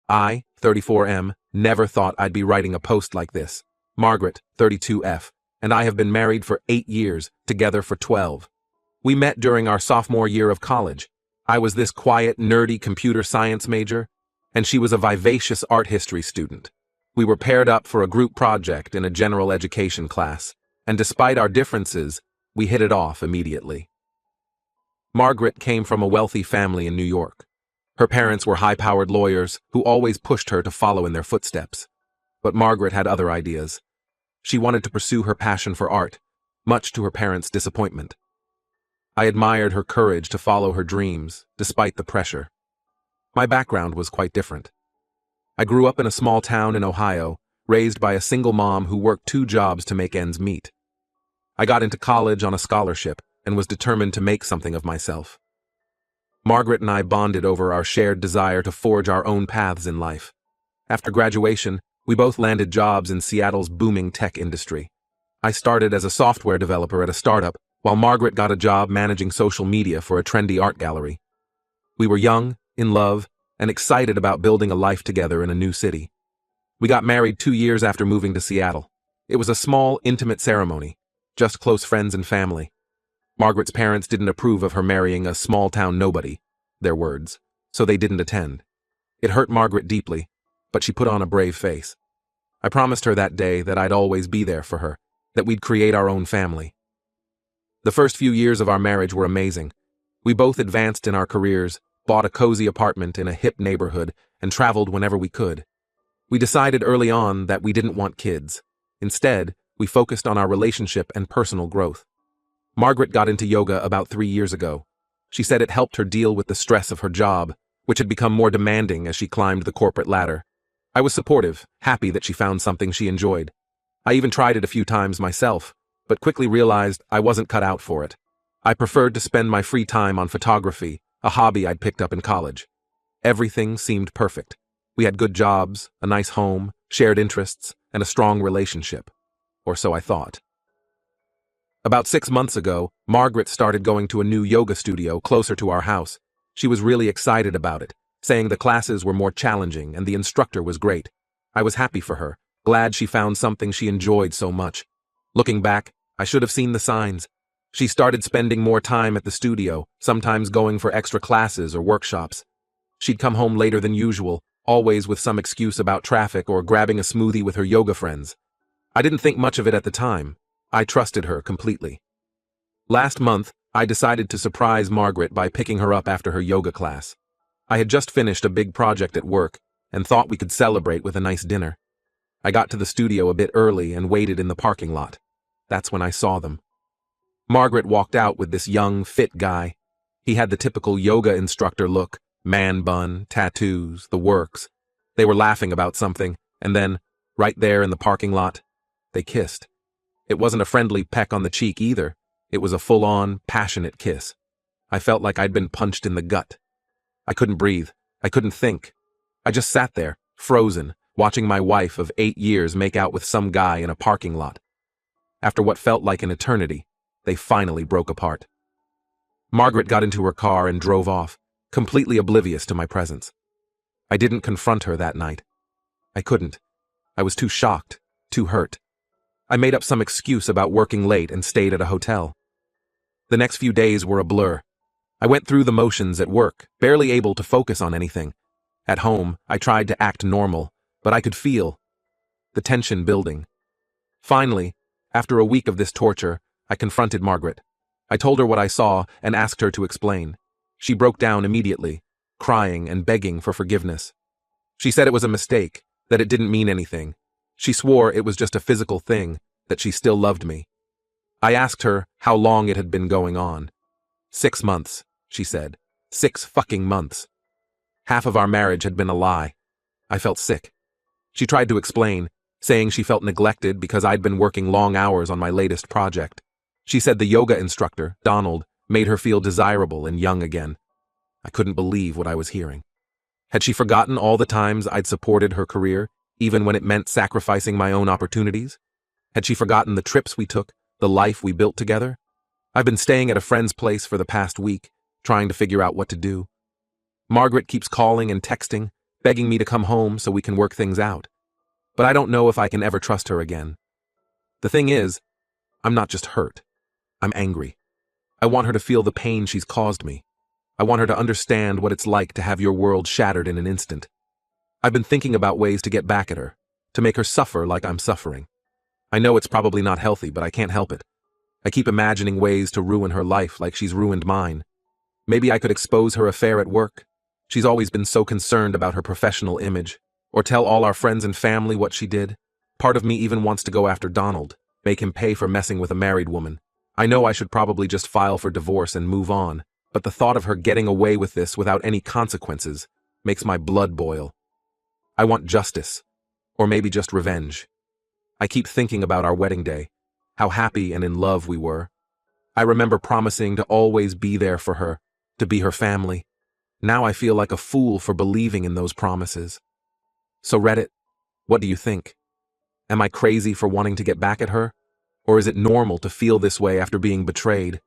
I, 34M, never thought I'd be writing a post like this. Margaret, 32F, and I have been married for 8 years, together for 12. We met during our sophomore year of college. I was this quiet, nerdy computer science major, and she was a vivacious art history student. We were paired up for a group project in a general education class, and despite our differences, we hit it off immediately. Margaret came from a wealthy family in New York. Her parents were high-powered lawyers who always pushed her to follow in their footsteps. But Margaret had other ideas. She wanted to pursue her passion for art, much to her parents' disappointment. I admired her courage to follow her dreams, despite the pressure. My background was quite different. I grew up in a small town in Ohio, raised by a single mom who worked 2 jobs to make ends meet. I got into college on a scholarship and was determined to make something of myself. Margaret and I bonded over our shared desire to forge our own paths in life. After graduation, we both landed jobs in Seattle's booming tech industry. I started as a software developer at a startup, while Margaret got a job managing social media for a trendy art gallery. We were young, in love, and excited about building a life together in a new city. We got married 2 years after moving to Seattle. It was a small, intimate ceremony, just close friends and family. Margaret's parents didn't approve of her marrying a small-town nobody, their words, so they didn't attend. It hurt Margaret deeply, but she put on a brave face. I promised her that day that I'd always be there for her, that we'd create our own family. The first few years of our marriage were amazing. We both advanced in our careers, bought a cozy apartment in a hip neighborhood, and traveled whenever we could. We decided early on that we didn't want kids. Instead, we focused on our relationship and personal growth. Margaret got into yoga about 3 years ago. She said it helped her deal with the stress of her job, which had become more demanding as she climbed the corporate ladder. I was supportive, happy that she found something she enjoyed. I even tried it a few times myself, but quickly realized I wasn't cut out for it. I preferred to spend my free time on photography, a hobby I'd picked up in college. Everything seemed perfect. We had good jobs, a nice home, shared interests, and a strong relationship. Or so I thought. About 6 months ago, Margaret started going to a new yoga studio closer to our house. She was really excited about it, saying the classes were more challenging and the instructor was great. I was happy for her, glad she found something she enjoyed so much. Looking back, I should have seen the signs. She started spending more time at the studio, sometimes going for extra classes or workshops. She'd come home later than usual, always with some excuse about traffic or grabbing a smoothie with her yoga friends. I didn't think much of it at the time. I trusted her completely. Last month, I decided to surprise Margaret by picking her up after her yoga class. I had just finished a big project at work and thought we could celebrate with a nice dinner. I got to the studio a bit early and waited in the parking lot. That's when I saw them. Margaret walked out with this young, fit guy. He had the typical yoga instructor look, man bun, tattoos, the works. They were laughing about something, and then, right there in the parking lot, they kissed. It wasn't a friendly peck on the cheek either. It was a full-on, passionate kiss. I felt like I'd been punched in the gut. I couldn't breathe. I couldn't think. I just sat there, frozen, watching my wife of 8 years make out with some guy in a parking lot. After what felt like an eternity, they finally broke apart. Margaret got into her car and drove off, completely oblivious to my presence. I didn't confront her that night. I couldn't. I was too shocked, too hurt. I made up some excuse about working late and stayed at a hotel. The next few days were a blur. I went through the motions at work, barely able to focus on anything. At home, I tried to act normal, but I could feel the tension building. Finally, after a week of this torture, I confronted Margaret. I told her what I saw and asked her to explain. She broke down immediately, crying and begging for forgiveness. She said it was a mistake, that it didn't mean anything. She swore it was just a physical thing, that she still loved me. I asked her how long it had been going on. 6 months, she said. 6 fucking months. Half of our marriage had been a lie. I felt sick. She tried to explain, saying she felt neglected because I'd been working long hours on my latest project. She said the yoga instructor, Donald, made her feel desirable and young again. I couldn't believe what I was hearing. Had she forgotten all the times I'd supported her career, even when it meant sacrificing my own opportunities? Had she forgotten the trips we took, the life we built together? I've been staying at a friend's place for the past week, trying to figure out what to do. Margaret keeps calling and texting, begging me to come home so we can work things out. But I don't know if I can ever trust her again. The thing is, I'm not just hurt. I'm angry. I want her to feel the pain she's caused me. I want her to understand what it's like to have your world shattered in an instant. I've been thinking about ways to get back at her, to make her suffer like I'm suffering. I know it's probably not healthy, but I can't help it. I keep imagining ways to ruin her life like she's ruined mine. Maybe I could expose her affair at work. She's always been so concerned about her professional image. Or tell all our friends and family what she did. Part of me even wants to go after Donald, make him pay for messing with a married woman. I know I should probably just file for divorce and move on, but the thought of her getting away with this without any consequences makes my blood boil. I want justice, or maybe just revenge. I keep thinking about our wedding day, how happy and in love we were. I remember promising to always be there for her, to be her family. Now I feel like a fool for believing in those promises. So Reddit, what do you think? Am I crazy for wanting to get back at her? Or is it normal to feel this way after being betrayed?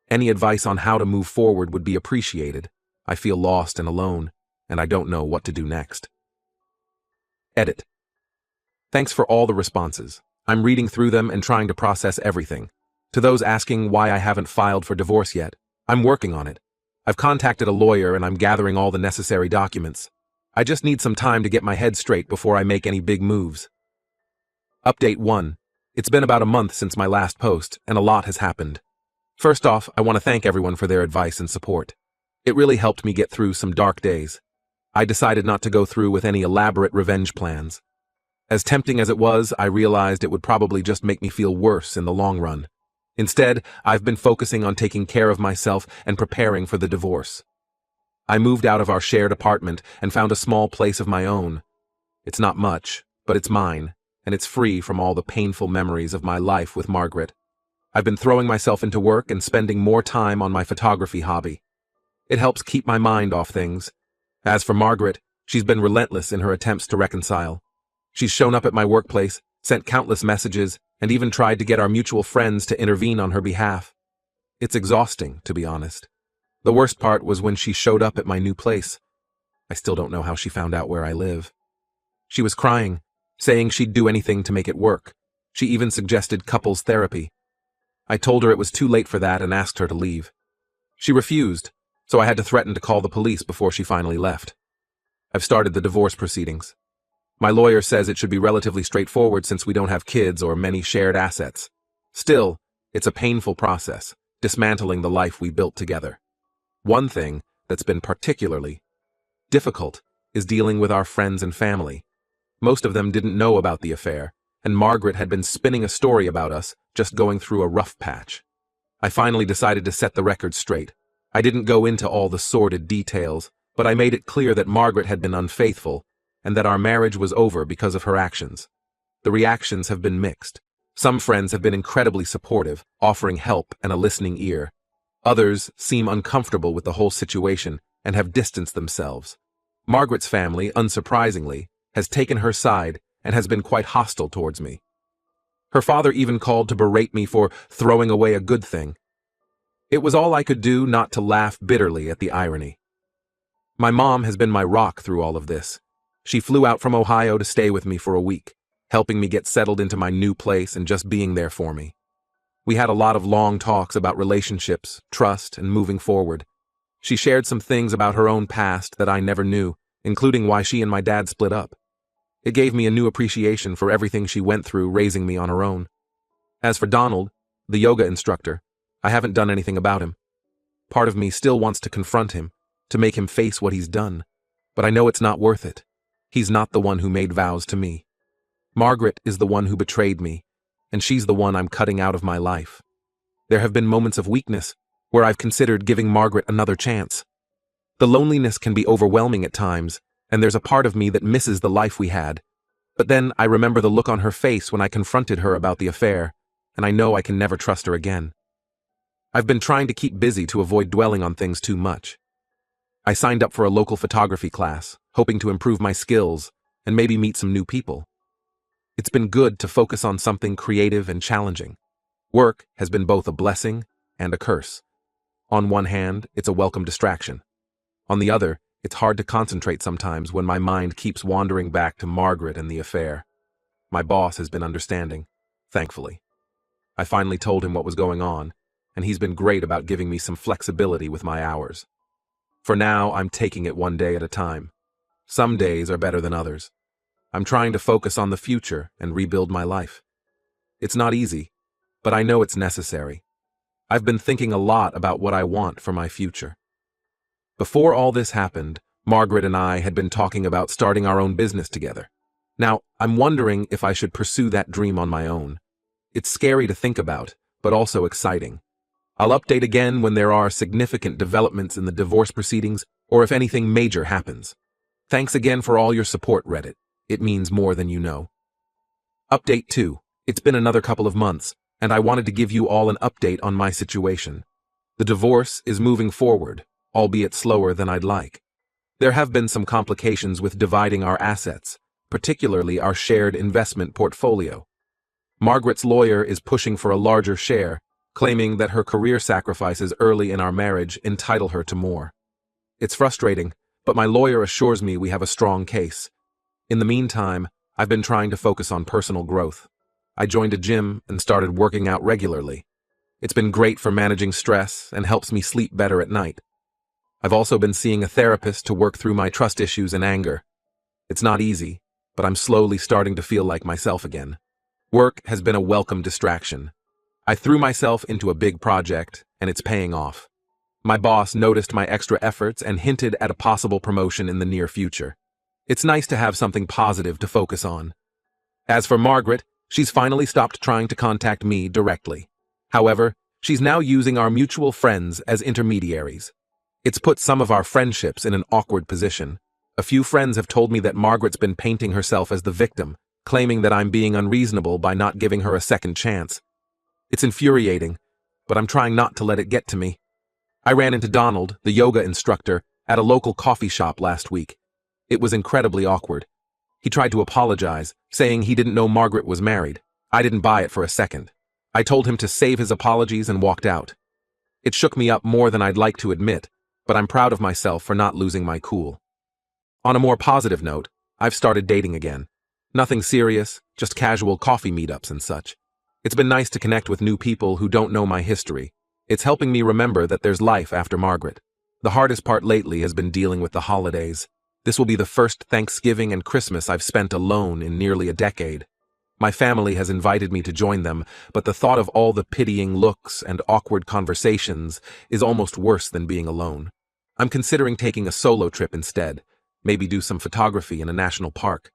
Any advice on how to move forward would be appreciated. I feel lost and alone, and I don't know what to do next. Edit. Thanks for all the responses. I'm reading through them and trying to process everything. To those asking why I haven't filed for divorce yet, I'm working on it. I've contacted a lawyer and I'm gathering all the necessary documents. I just need some time to get my head straight before I make any big moves. Update 1. It's been about a month since my last post, and a lot has happened. First off, I want to thank everyone for their advice and support. It really helped me get through some dark days. I decided not to go through with any elaborate revenge plans. As tempting as it was, I realized it would probably just make me feel worse in the long run. Instead, I've been focusing on taking care of myself and preparing for the divorce. I moved out of our shared apartment and found a small place of my own. It's not much, but it's mine, and it's free from all the painful memories of my life with Margaret. I've been throwing myself into work and spending more time on my photography hobby. It helps keep my mind off things. As for Margaret, she's been relentless in her attempts to reconcile. She's shown up at my workplace, sent countless messages, and even tried to get our mutual friends to intervene on her behalf. It's exhausting, to be honest. The worst part was when she showed up at my new place. I still don't know how she found out where I live. She was crying, saying she'd do anything to make it work. She even suggested couples therapy. I told her it was too late for that and asked her to leave. She refused, so I had to threaten to call the police before she finally left. I've started the divorce proceedings. My lawyer says it should be relatively straightforward since we don't have kids or many shared assets. Still, it's a painful process, dismantling the life we built together. One thing that's been particularly difficult is dealing with our friends and family. Most of them didn't know about the affair, and Margaret had been spinning a story about us, just going through a rough patch. I finally decided to set the record straight. I didn't go into all the sordid details, but I made it clear that Margaret had been unfaithful, and that our marriage was over because of her actions. The reactions have been mixed. Some friends have been incredibly supportive, offering help and a listening ear. Others seem uncomfortable with the whole situation and have distanced themselves. Margaret's family, unsurprisingly, has taken her side and has been quite hostile towards me. Her father even called to berate me for throwing away a good thing. It was all I could do not to laugh bitterly at the irony. My mom has been my rock through all of this. She flew out from Ohio to stay with me for a week, helping me get settled into my new place and just being there for me. We had a lot of long talks about relationships, trust, and moving forward. She shared some things about her own past that I never knew, including why she and my dad split up. It gave me a new appreciation for everything she went through raising me on her own. As for Donald, the yoga instructor, I haven't done anything about him. Part of me still wants to confront him, to make him face what he's done, but I know it's not worth it. He's not the one who made vows to me. Margaret is the one who betrayed me, and she's the one I'm cutting out of my life. There have been moments of weakness where I've considered giving Margaret another chance. The loneliness can be overwhelming at times, and there's a part of me that misses the life we had. But then I remember the look on her face when I confronted her about the affair, and I know I can never trust her again. I've been trying to keep busy to avoid dwelling on things too much. I signed up for a local photography class, hoping to improve my skills and maybe meet some new people. It's been good to focus on something creative and challenging. Work has been both a blessing and a curse. On one hand, it's a welcome distraction. On the other, It's hard to concentrate sometimes when my mind keeps wandering back to Margaret and the affair. My boss has been understanding, thankfully. I finally told him what was going on, and he's been great about giving me some flexibility with my hours. For now, I'm taking it one day at a time. Some days are better than others. I'm trying to focus on the future and rebuild my life. It's not easy, but I know it's necessary. I've been thinking a lot about what I want for my future. Before all this happened, Margaret and I had been talking about starting our own business together. Now, I'm wondering if I should pursue that dream on my own. It's scary to think about, but also exciting. I'll update again when there are significant developments in the divorce proceedings or if anything major happens. Thanks again for all your support, Reddit. It means more than you know. Update 2. It's been another couple of months, and I wanted to give you all an update on my situation. The divorce is moving forward, albeit slower than I'd like. There have been some complications with dividing our assets, particularly our shared investment portfolio. Margaret's lawyer is pushing for a larger share, claiming that her career sacrifices early in our marriage entitle her to more. It's frustrating, but my lawyer assures me we have a strong case. In the meantime, I've been trying to focus on personal growth. I joined a gym and started working out regularly. It's been great for managing stress and helps me sleep better at night. I've also been seeing a therapist to work through my trust issues and anger. It's not easy, but I'm slowly starting to feel like myself again. Work has been a welcome distraction. I threw myself into a big project, and it's paying off. My boss noticed my extra efforts and hinted at a possible promotion in the near future. It's nice to have something positive to focus on. As for Margaret, she's finally stopped trying to contact me directly. However, she's now using our mutual friends as intermediaries. It's put some of our friendships in an awkward position. A few friends have told me that Margaret's been painting herself as the victim, claiming that I'm being unreasonable by not giving her a second chance. It's infuriating, but I'm trying not to let it get to me. I ran into Donald, the yoga instructor, at a local coffee shop last week. It was incredibly awkward. He tried to apologize, saying he didn't know Margaret was married. I didn't buy it for a second. I told him to save his apologies and walked out. It shook me up more than I'd like to admit, but I'm proud of myself for not losing my cool. On a more positive note, I've started dating again. Nothing serious, just casual coffee meetups and such. It's been nice to connect with new people who don't know my history. It's helping me remember that there's life after Margaret. The hardest part lately has been dealing with the holidays. This will be the first Thanksgiving and Christmas I've spent alone in nearly a decade. My family has invited me to join them, but the thought of all the pitying looks and awkward conversations is almost worse than being alone. I'm considering taking a solo trip instead, maybe do some photography in a national park.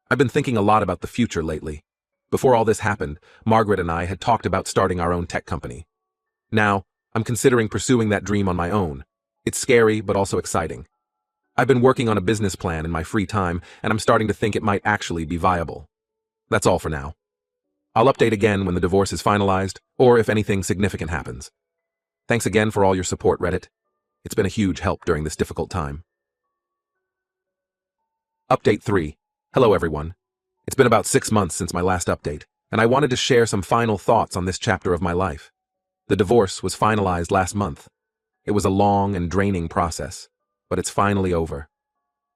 I've been thinking a lot about the future lately. Before all this happened, Margaret and I had talked about starting our own tech company. Now, I'm considering pursuing that dream on my own. It's scary, but also exciting. I've been working on a business plan in my free time, and I'm starting to think it might actually be viable. That's all for now. I'll update again when the divorce is finalized, or if anything significant happens. Thanks again for all your support, Reddit. It's been a huge help during this difficult time. Update 3. Hello everyone. It's been about 6 months since my last update, and I wanted to share some final thoughts on this chapter of my life. The divorce was finalized last month. It was a long and draining process, but it's finally over.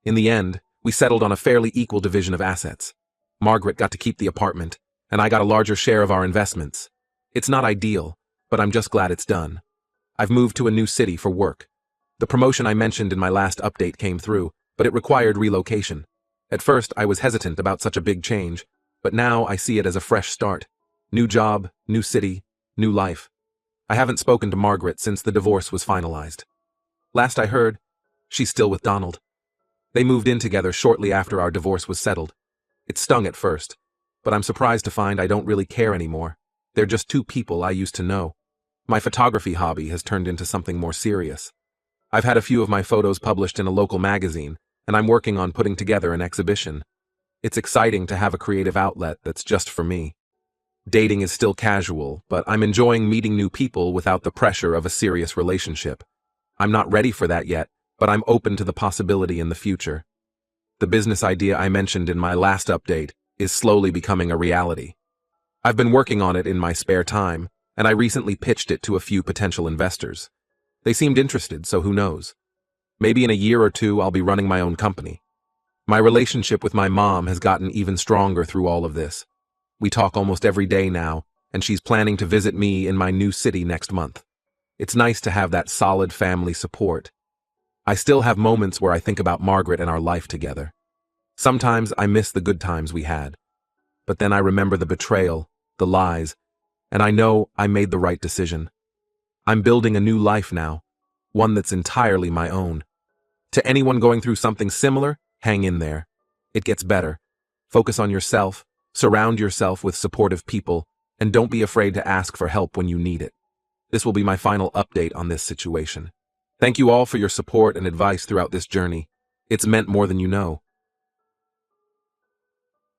In the end, we settled on a fairly equal division of assets. Margaret got to keep the apartment, and I got a larger share of our investments. It's not ideal, but I'm just glad it's done. I've moved to a new city for work. The promotion I mentioned in my last update came through, but it required relocation. At first, I was hesitant about such a big change, but now I see it as a fresh start. New job, new city, new life. I haven't spoken to Margaret since the divorce was finalized. Last I heard, she's still with Donald. They moved in together shortly after our divorce was settled. It stung at first, but I'm surprised to find I don't really care anymore. They're just two people I used to know. My photography hobby has turned into something more serious. I've had a few of my photos published in a local magazine, and I'm working on putting together an exhibition. It's exciting to have a creative outlet that's just for me. Dating is still casual, but I'm enjoying meeting new people without the pressure of a serious relationship. I'm not ready for that yet, but I'm open to the possibility in the future. The business idea I mentioned in my last update is slowly becoming a reality. I've been working on it in my spare time, and I recently pitched it to a few potential investors. They seemed interested, so who knows? Maybe in a year or two, I'll be running my own company. My relationship with my mom has gotten even stronger through all of this. We talk almost every day now, and she's planning to visit me in my new city next month. It's nice to have that solid family support. I still have moments where I think about Margaret and our life together. Sometimes I miss the good times we had. But then I remember the betrayal, the lies, and I know I made the right decision. I'm building a new life now, one that's entirely my own. To anyone going through something similar, hang in there. It gets better. Focus on yourself, surround yourself with supportive people, and don't be afraid to ask for help when you need it. This will be my final update on this situation. Thank you all for your support and advice throughout this journey. It's meant more than you know.